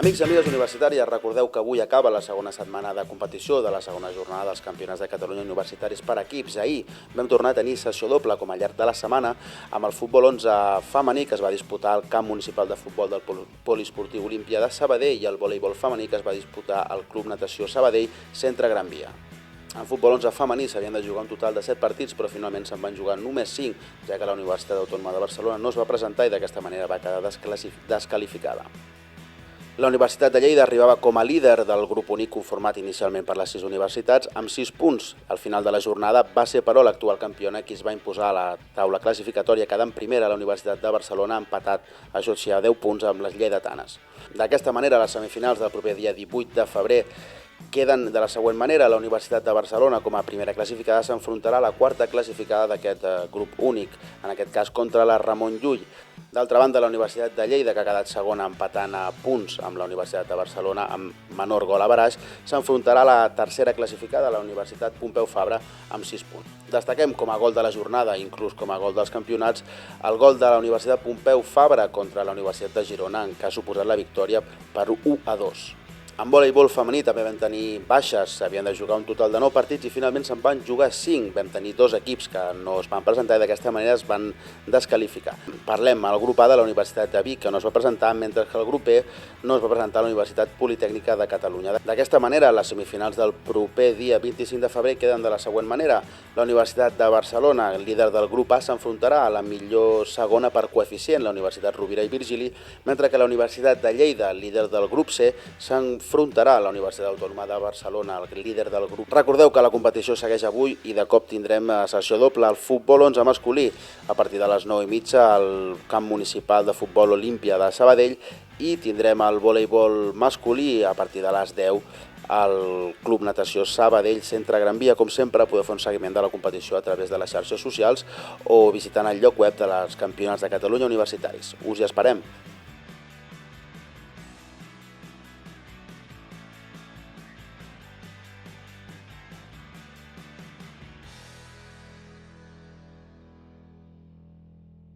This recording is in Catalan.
Amics i amigues universitàries, recordeu que avui acaba la segona setmana de competició de la segona jornada dels Campionats de Catalunya universitaris per equips. Ahir vam tornar a tenir sessió doble com al llarg de la setmana amb el futbol 11 femení que es va disputar al camp municipal de futbol del Poliesportiu Olímpia de Sabadell i el voleibol femení que es va disputar al Club Natació Sabadell Centre Gran Via. En futbol 11 femení s'havien de jugar un total de 7 partits, però finalment se'n van jugar només 5, ja que la Universitat Autònoma de Barcelona no es va presentar i d'aquesta manera va quedar descalificada. La Universitat de Lleida arribava com a líder del grup únic conformat inicialment per les 6 universitats amb 6 punts. Al final de la jornada va ser, però, l'actual campiona qui es va imposar a la taula classificatòria quedant primera a la Universitat de Barcelona, empatat, això sí, a 10 punts amb les lleidatanes. D'aquesta manera, les semifinals del proper dia 18 de febrer queden de la següent manera. La Universitat de Barcelona, com a primera classificada, s'enfrontarà a la quarta classificada d'aquest grup únic, en aquest cas contra la Ramon Llull. D'altra banda, la Universitat de Lleida, que ha quedat segona empatant a punts amb la Universitat de Barcelona amb menor gol a baraix, s'enfrontarà a la tercera classificada, la Universitat Pompeu Fabra, amb 6 punts. Destaquem com a gol de la jornada, inclús com a gol dels campionats, el gol de la Universitat Pompeu Fabra contra la Universitat de Girona, que ha suposat la victòria per 1-2. En voleibol femení també vam tenir baixes, s'havien de jugar un total de 9 partits i finalment se'n van jugar 5. Vam tenir 2 equips que no es van presentar i d'aquesta manera es van descalificar. Parlem al grup A de la Universitat de Vic, que no es va presentar, mentre que el grup B no es va presentar a la Universitat Politècnica de Catalunya. D'aquesta manera, les semifinals del proper dia 25 de febrer queden de la següent manera. La Universitat de Barcelona, el líder del grup A, s'enfrontarà a la millor segona per coeficient, la Universitat Rovira i Virgili, mentre que la Universitat de Lleida, el líder del grup C, s'enfrontarà a la Universitat Autònoma de Barcelona, el líder del grup. Recordeu que la competició segueix avui i de cop tindrem sessió doble al futbol 11 masculí a partir de les 9:30 al camp municipal de futbol Olímpia de Sabadell i tindrem el voleibol masculí a partir de les 10 al Club Natació Sabadell Centre Gran Via. Com sempre, podeu fer un seguiment de la competició a través de les xarxes socials o visitant el lloc web de les Campionats de Catalunya universitaris. Us hi esperem!